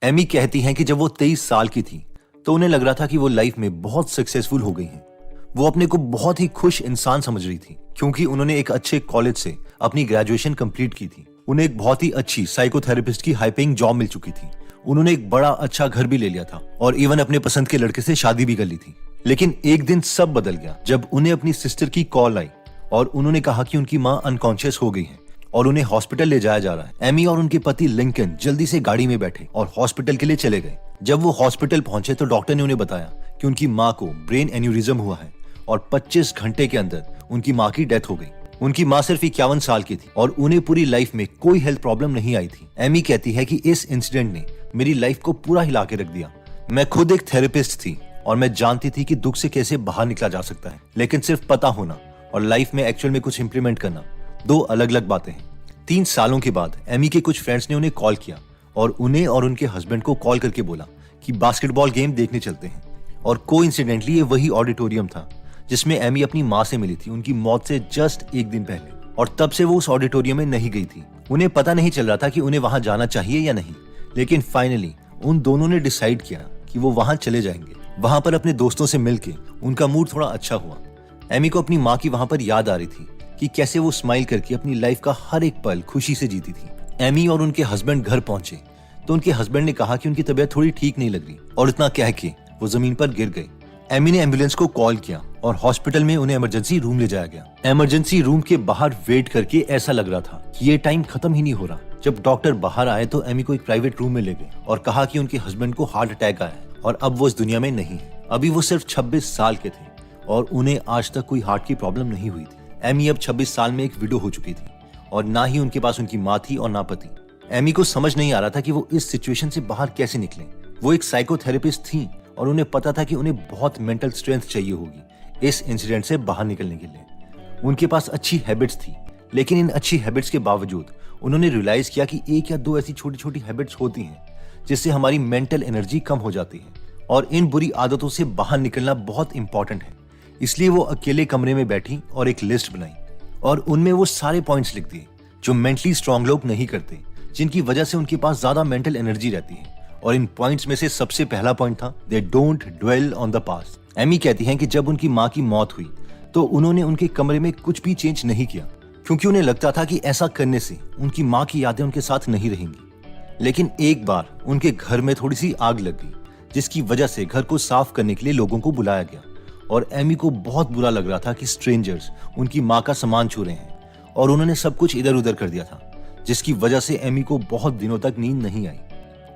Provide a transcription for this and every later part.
Amy कहती हैं कि जब वो 23 साल की थी तो उन्हें लग रहा था कि वो लाइफ में बहुत सक्सेसफुल हो गई हैं। वो अपने को बहुत ही खुश इंसान समझ रही थी क्योंकि उन्होंने एक अच्छे कॉलेज से अपनी ग्रेजुएशन कंप्लीट की थी। उन्हें एक बहुत ही अच्छी साइकोथेरेपिस्ट की हाई पेइंग जॉब मिल चुकी थी। उन्होंने एक बड़ा अच्छा घर भी ले लिया था और इवन अपने पसंद के लड़के से शादी भी कर ली थी। लेकिन एक दिन सब बदल गया जब उन्हें अपनी सिस्टर की कॉल आई और उन्होंने कहा कि उनकी माँ अनकॉन्शियस हो गई है और उन्हें हॉस्पिटल ले जाया जा रहा है। एमी और उनके पति लिंकन जल्दी से गाड़ी में बैठे और हॉस्पिटल के लिए चले गए। जब वो हॉस्पिटल पहुंचे तो डॉक्टर ने उन्हें बताया कि उनकी माँ को ब्रेन एन्यूरिज्म हुआ है और 25 घंटे के अंदर उनकी माँ की डेथ हो गई। उनकी माँ सिर्फ 51 साल की थी और उन्हें पूरी लाइफ में कोई हेल्थ प्रॉब्लम नहीं आई थी। एमी कहती है कि इस इंसिडेंट ने मेरी लाइफ को पूरा हिला के रख दिया। मैं खुद एक थेरेपिस्ट थी और मैं जानती थी कि दुख से कैसे बाहर निकला जा सकता है, लेकिन सिर्फ पता होना और लाइफ में एक्चुअल में कुछ इंप्लीमेंट करना दो अलग अलग बातें हैं। 3 सालों के बाद एमी के कुछ फ्रेंड्स ने उन्हें कॉल किया और उन्हें और उनके हस्बैंड को कॉल करके बोला कि बास्केटबॉल गेम देखने चलते हैं। और कोइंसिडेंटली ये वही ऑडिटोरियम था जिसमें एमी अपनी माँ से मिली थी उनकी मौत से जस्ट एक दिन पहले, और तब से वो उस ऑडिटोरियम में नहीं गई थी। उन्हें पता नहीं चल रहा था कि उन्हें वहां जाना चाहिए या नहीं, लेकिन फाइनली उन दोनों ने डिसाइड किया कि वो वहां चले जाएंगे। वहां पर अपने दोस्तों से मिलके उनका मूड थोड़ा अच्छा हुआ। एमी को अपनी माँ की वहां पर याद आ रही थी कि कैसे वो स्माइल करके अपनी लाइफ का हर एक पल खुशी से जीती थी। एमी और उनके हस्बैंड घर पहुंचे तो उनके हस्बैंड ने कहा कि उनकी तबीयत थोड़ी ठीक नहीं लग रही और इतना कह के वो जमीन पर गिर गए। एमी ने एम्बुलेंस को कॉल किया और हॉस्पिटल में उन्हें इमरजेंसी रूम ले जाया गया। इमरजेंसी रूम के बाहर वेट करके ऐसा लग रहा था कि ये टाइम खत्म ही नहीं हो रहा। जब डॉक्टर बाहर आए तो एमी को एक प्राइवेट रूम में ले गए और कहा कि उनके हस्बैंड को हार्ट अटैक आया है और अब वो इस दुनिया में नहीं है। अभी वो सिर्फ 26 साल के थे और उन्हें आज तक कोई हार्ट की प्रॉब्लम नहीं हुई थी। एमी अब 26 साल में एक विडो हो चुकी थी और ना ही उनके पास उनकी माँ थी और ना पति। एमी को समझ नहीं आ रहा था कि वो इस सिचुएशन से बाहर कैसे निकले। वो एक साइकोथेरेपिस्ट थी और उन्हें पता था कि उन्हें बहुत मेंटल स्ट्रेंथ चाहिए होगी इस इंसिडेंट से बाहर निकलने के लिए। उनके पास अच्छी हैबिट्स थी, लेकिन इन अच्छी हैबिट्स के बावजूद उन्होंने रियलाइज किया कि 1 या 2 ऐसी छोटी छोटी हैबिट्स होती हैं जिससे हमारी मेंटल एनर्जी कम हो जाती है और इन बुरी आदतों से बाहर निकलना बहुत इंपॉर्टेंट है। इसलिए वो अकेले कमरे में बैठी और एक लिस्ट बनाई और उनमें वो सारे पॉइंट्स लिख दिए जो मेंटली स्ट्रांग लोग नहीं करते, जिनकी वजह से उनके पास ज्यादा मेंटल एनर्जी रहती है। और इन पॉइंट्स में से सबसे पहला पॉइंट था they don't dwell on the past. Amy कहती हैं कि जब उनकी माँ की मौत हुई तो उन्होंने उनके कमरे में कुछ भी चेंज नहीं किया क्योंकि उन्हें लगता था कि ऐसा करने से उनकी माँ की यादें उनके साथ नहीं रहेंगी। लेकिन एक बार उनके घर में थोड़ी सी आग लग गई जिसकी वजह से घर को साफ करने के लिए लोगों को बुलाया गया और एमी को बहुत बुरा लग रहा था कि स्ट्रेंजर्स उनकी माँ का सामान छू रहे हैं और उन्होंने सब कुछ इधर उधर कर दिया था, जिसकी वजह से एमी को बहुत दिनों तक नींद नहीं आई।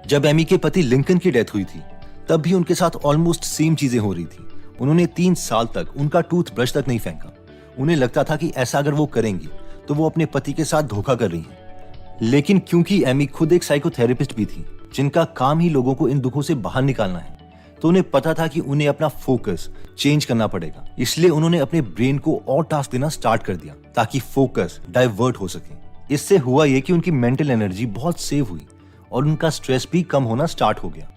जब एमी के पति लिंकन की डेथ हुई थी तब भी उनके साथ ऑलमोस्ट सेम चीजें हो रही थी। उन्होंने 3 साल तक उनका टूथब्रश तक नहीं फेंका। उन्हें लगता था कि ऐसा अगर वो करेंगी तो वो अपने पति के साथ धोखा कर रही हैं। लेकिन क्योंकि एमी खुद एक साइकोथेरेपिस्ट भी थी जिनका काम ही लोगों को इन दुखों से बाहर निकालना है, तो उन्हें पता था कि उन्हें अपना फोकस चेंज करना पड़ेगा। इसलिए उन्होंने अपने ब्रेन को और टास्क देना स्टार्ट कर दिया ताकि फोकस डाइवर्ट हो सके। इससे हुआ ये कि उनकी मेंटल एनर्जी बहुत सेव हुई और उनका स्ट्रेस भी कम होना स्टार्ट हो गया।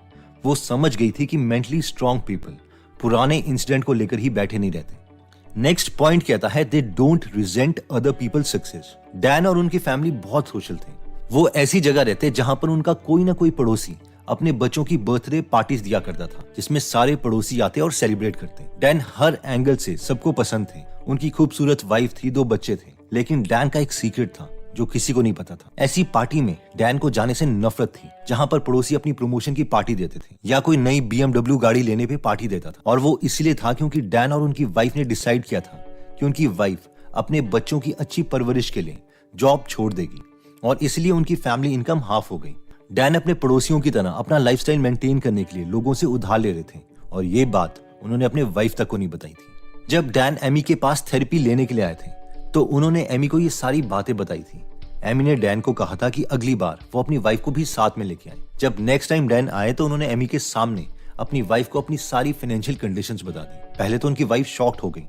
वो समझ गई थी कि मेंटली स्ट्रांग पीपल पुराने इंसिडेंट को लेकर ही बैठे नहीं रहते। नेक्स्ट पॉइंट कहता है they don't resent other people success. Dan और उनकी फैमिली बहुत सोशल थे। वो ऐसी जगह रहते जहां पर उनका कोई ना कोई पड़ोसी अपने बच्चों की बर्थडे पार्टीज दिया करता था जिसमें सारे पड़ोसी आते और सेलिब्रेट करते। डैन हर एंगल से सबको पसंद थे। उनकी खूबसूरत वाइफ थी, 2 बच्चे थे, लेकिन डैन का एक सीक्रेट था जो किसी को नहीं पता था। ऐसी पार्टी में डैन को जाने से नफरत थी जहां पर पड़ोसी अपनी प्रमोशन की पार्टी देते थे या कोई नई BMW गाड़ी लेने पे पार्टी देता था। और वो इसलिए था क्योंकि डैन और उनकी वाइफ ने डिसाइड किया था कि उनकी वाइफ अपने बच्चों की अच्छी परवरिश के लिए जॉब छोड़ देगी और इसलिए उनकी फैमिली इनकम हाफ हो गई। डैन अपने पड़ोसियों की तरह अपना लाइफस्टाइल मेंटेन करने के लिए लोगों से उधार ले रहे थे और ये बात उन्होंने अपने वाइफ तक को नहीं बताई थी। जब डैन एमी के पास थेरेपी लेने के लिए आए थे तो उन्होंने एमी को ये सारी बातें बताई थी। एमी ने डैन को कहा था कि अगली बार वो अपनी वाइफ को भी साथ में लेके आए। जब नेक्स्ट टाइम डैन आए तो उन्होंने एमी के सामने अपनी वाइफ को अपनी सारी फाइनेंशियल कंडीशंस बता दी। पहले तो उनकी वाइफ शॉक्ड हो गई,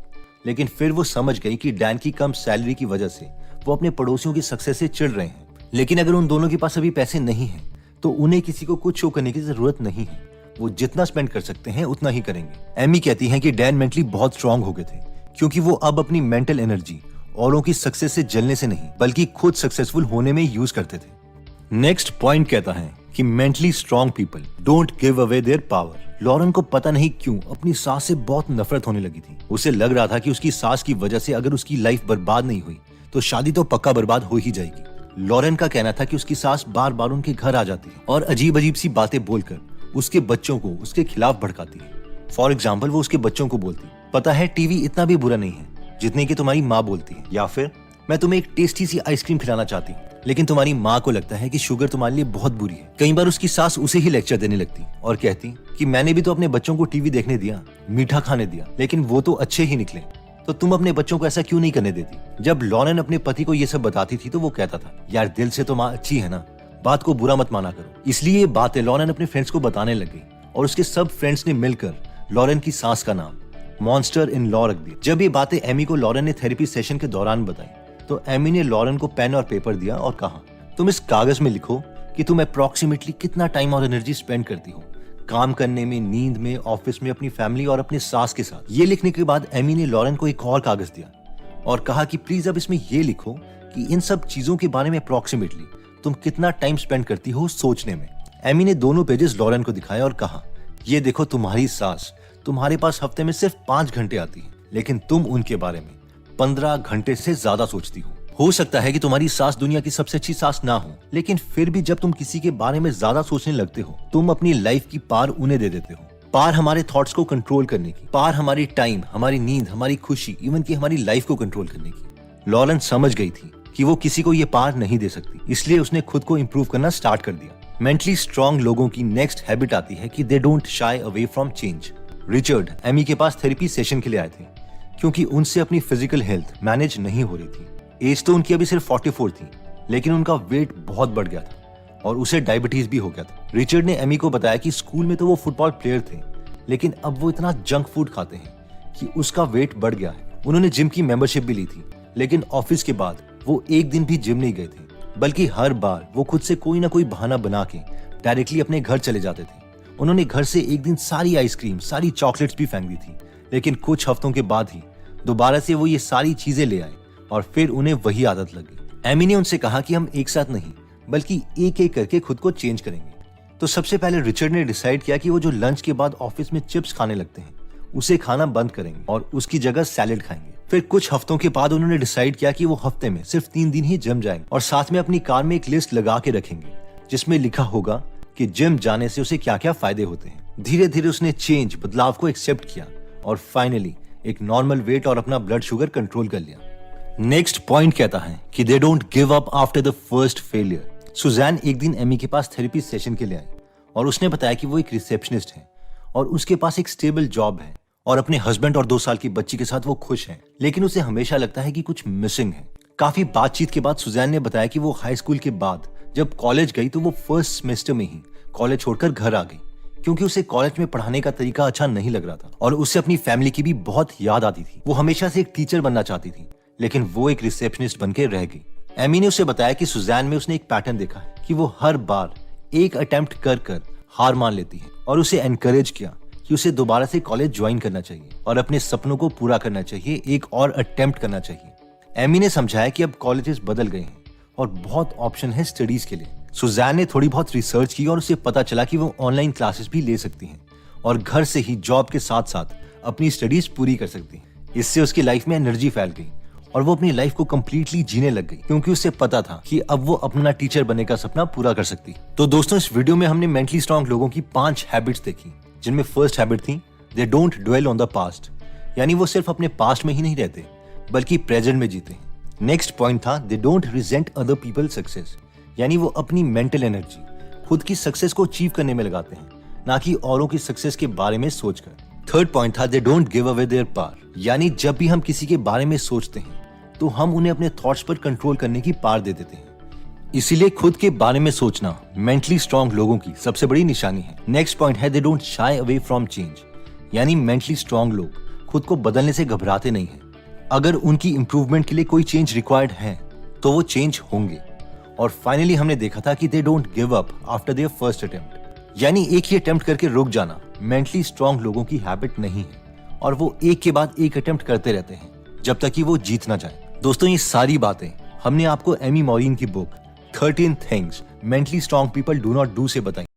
लेकिन फिर वो समझ गई कि डैन की कम सैलरी की वजह से वो अपने पड़ोसियों की सक्सेस से चिढ़ रहे हैं। लेकिन अगर उन दोनों के पास अभी पैसे नहीं हैं तो उन्हें किसी को कुछ शो करने की जरूरत नहीं है। वो जितना स्पेंड कर सकते हैं उतना ही करेंगे। एमी कहती हैं कि डैन मेंटली बहुत स्ट्रांग हो गए थे क्योंकि वो अब अपनी मेंटल एनर्जी औरों की सक्सेस से जलने से नहीं बल्कि खुद सक्सेसफुल होने में यूज करते थे। नेक्स्ट पॉइंट कहता है कि mentally strong people don't give away their power. Lauren को पता नहीं क्यों अपनी सास से बहुत नफरत होने लगी थी। उसे लग रहा था कि उसकी सास की वजह से अगर उसकी लाइफ बर्बाद नहीं हुई तो शादी तो पक्का बर्बाद हो ही जाएगी। लॉरेन का कहना था कि उसकी सास बार बार उनके घर आ जाती है और अजीब अजीब सी बातें बोलकर उसके बच्चों को उसके खिलाफ भड़काती है। फॉर एग्जाम्पल, वो उसके बच्चों को बोलती, पता है टीवी इतना भी बुरा नहीं है जितने की तुम्हारी माँ बोलती है, या फिर मैं तुम्हें एक टेस्टी सी आइसक्रीम खिलाना चाहती हूँ लेकिन तुम्हारी माँ को लगता है कि शुगर तुम्हारे लिए बहुत बुरी है। कई बार उसकी सास उसे ही लेक्चर देने लगती और कहती कि मैंने भी तो अपने बच्चों को टीवी देखने दिया, मीठा खाने दिया, लेकिन वो तो अच्छे ही निकले, तो तुम अपने बच्चों को ऐसा क्यों नहीं करने देती। जब लॉरेन अपने पति को ये सब बताती थी तो वो कहता था, यार दिल से तो माँ अच्छी है ना, बात को बुरा मत माना करो। इसलिए ये बातें लॉरेन अपने फ्रेंड्स को बताने लग गई और उसके सब फ्रेंड्स ने मिलकर लॉरेन की सास का नाम मॉन्स्टर इन लॉ रख दिया। जब ये बातें एमी को लॉरेन ने थेरेपी सेशन के दौरान बताई तो एमी ने लॉरेन को पेन और पेपर दिया और कहा, तुम इस कागज में लिखो कि तुम अप्रॉक्सीमेटली कितना टाइम और एनर्जी स्पेंड करती हो काम करने में, नींद में, ऑफिस में, अपनी फैमिली और अपने सास के साथ। ये लिखने के बाद एमी ने लॉरेन को एक और कागज दिया और कहा कि प्लीज अब इसमें ये लिखो कि इन सब चीजों के बारे में अप्रॉक्सीमेटली तुम कितना टाइम स्पेंड करती हो सोचने में। एमी ने दोनों पेजेस लॉरेन को दिखाए और कहा, ये देखो तुम्हारी सास तुम्हारे पास हफ्ते में सिर्फ 5 घंटे आती है लेकिन तुम उनके बारे में 15 घंटे से ज्यादा सोचती हो सकता है कि तुम्हारी सास दुनिया की सबसे अच्छी सास ना हो, लेकिन फिर भी जब तुम किसी के बारे में ज्यादा सोचने लगते हो तुम अपनी लाइफ की पार उन्हें दे देते हो। पार हमारे थॉट्स को कंट्रोल करने की, पार हमारी टाइम, हमारी नींद, हमारी खुशी, इवन की हमारी लाइफ को कंट्रोल करने की। लॉरेन समझ गई थी कि वो किसी को ये पार नहीं दे सकती, इसलिए उसने खुद को इम्प्रूव करना स्टार्ट कर दिया। मेंटली स्ट्रॉन्ग लोगों की नेक्स्ट हैबिट आती है कि they don't shy away from change. Richard Amy के पास थेरेपी सेशन के लिए आए थे क्योंकि उनसे अपनी फिजिकल हेल्थ मैनेज नहीं हो रही थी। एज तो उनकी अभी सिर्फ 44 थी लेकिन उनका वेट बहुत बढ़ गया था और उसे डायबिटीज भी हो गया था। रिचर्ड ने एमी को बताया कि स्कूल में तो वो फुटबॉल प्लेयर थे लेकिन अब वो इतना जंक फूड खाते हैं कि उसका वेट बढ़ गया है। उन्होंने जिम की मेंबरशिप भी ली थी लेकिन ऑफिस के बाद वो एक दिन भी जिम नहीं गए थे, बल्कि हर बार वो खुद से कोई ना कोई बहाना बना के डायरेक्टली अपने घर चले जाते थे। उन्होंने घर से एक दिन सारी आइसक्रीम, सारी चॉकलेट्स भी फेंक दी थी, लेकिन कुछ हफ्तों के बाद ही दोबारा से वो ये सारी चीजें ले आए और फिर उन्हें वही आदत लग गई। एमी ने उनसे कहा कि हम एक साथ नहीं बल्कि एक एक करके खुद को चेंज करेंगे। तो सबसे पहले रिचर्ड ने डिसाइड किया कि वो जो लंच के बाद ऑफिस में चिप्स खाने लगते हैं उसे खाना बंद करेंगे और उसकी जगह सैलेड खाएंगे। फिर कुछ हफ्तों के बाद उन्होंने डिसाइड किया कि वो हफ्ते में सिर्फ 3 दिन ही जिम जाएंगे और साथ में अपनी कार में एक लिस्ट लगा के रखेंगे जिसमें लिखा होगा कि जिम जाने से उसे क्या क्या फायदे होते हैं। धीरे धीरे उसने बदलाव को एक्सेप्ट किया और फाइनली एक नॉर्मल वेट और अपना ब्लड शुगर कंट्रोल कर लिया। नेक्स्ट पॉइंट कहता है कि they don't give up after the first failure. Suzanne एक दिन एमी के पास थेरेपी सेशन के लिए आई और उसने बताया कि वो एक रिसेप्शनिस्ट है और उसके पास एक स्टेबल जॉब है और अपने हस्बैंड और 2 साल की बच्ची के साथ वो खुश है, लेकिन उसे हमेशा लगता है कि कुछ मिसिंग है। काफी बातचीत के बाद सुजैन ने बताया कि वो हाई स्कूल के बाद जब कॉलेज गई तो वो फर्स्ट सेमेस्टर में ही कॉलेज छोड़कर घर आ गई क्योंकि उसे कॉलेज में पढ़ाने का तरीका अच्छा नहीं लग रहा था और उसे अपनी फैमिली की भी बहुत याद आती थी। वो हमेशा से एक टीचर बनना चाहती थी लेकिन वो एक रिसेप्शनिस्ट बनकर रह गई। एमी ने उसे बताया कि सुजैन में उसने एक पैटर्न देखा है कि वो हर बार एक अटेम्प्ट कर कर हार मान लेती है और उसे एनकरेज किया कि उसे दोबारा से कॉलेज ज्वाइन करना चाहिए और अपने सपनों को पूरा करना चाहिए, एक और अटेम्प्ट करना चाहिए। एमी ने समझाया कि अब कॉलेजेस बदल गए हैं और बहुत ऑप्शन है स्टडीज के लिए। सुजैन ने थोड़ी बहुत रिसर्च की और उसे पता चला कि वो ऑनलाइन क्लासेस भी ले सकती हैं और घर से ही जॉब के साथ साथ अपनी स्टडीज पूरी कर सकती हैं। इससे उसकी लाइफ में एनर्जी फैल गई और वो अपनी लाइफ को कंप्लीटली जीने लग गई क्योंकि उसे पता था कि अब वो अपना टीचर बनने का सपना पूरा कर सकती। तो दोस्तों, इस वीडियो में हमने मेंटली स्ट्रॉन्ग लोगों की 5 हैबिट्स देखी जिनमें फर्स्ट हैबिट थी they don't dwell on the past, यानी वो सिर्फ अपने पास्ट में ही नहीं रहते बल्कि प्रेजेंट में जीते हैं। नेक्स्ट पॉइंट था they don't resent other people success, यानी वो अपनी मेंटल एनर्जी खुद की सक्सेस को अचीव करने में लगाते हैं, ना कि औरों की सक्सेस के बारे में सोचकर। थर्ड पॉइंट था they don't give away their power, यानी जब भी हम किसी के बारे में सोचते हैं तो हम उन्हें अपने थॉट्स पर कंट्रोल करने की पावर दे देते हैं। इसीलिए खुद के बारे में सोचना मेंटली स्ट्रॉन्ग लोगों की सबसे बड़ी निशानी है। नेक्स्ट पॉइंट है they don't shy away from change, यानी मेंटली स्ट्रॉन्ग लोग खुद को बदलने से घबराते नहीं हैं। अगर उनकी इंप्रूवमेंट के लिए कोई चेंज रिक्वायर्ड है तो वो चेंज होंगे। और फाइनली हमने देखा था कि they don't give up after their first attempt, यानी एक ही अटेम्प्ट करके रुक जाना मेंटली स्ट्रॉन्ग लोगों की हैबिट नहीं है और वो एक के बाद एक अटेम्प्ट करते रहते हैं जब तक कि वो जीत ना जाए। दोस्तों, ये सारी बातें हमने आपको एमी मॉरिन की book 13 things mentally strong people do not do से बताई।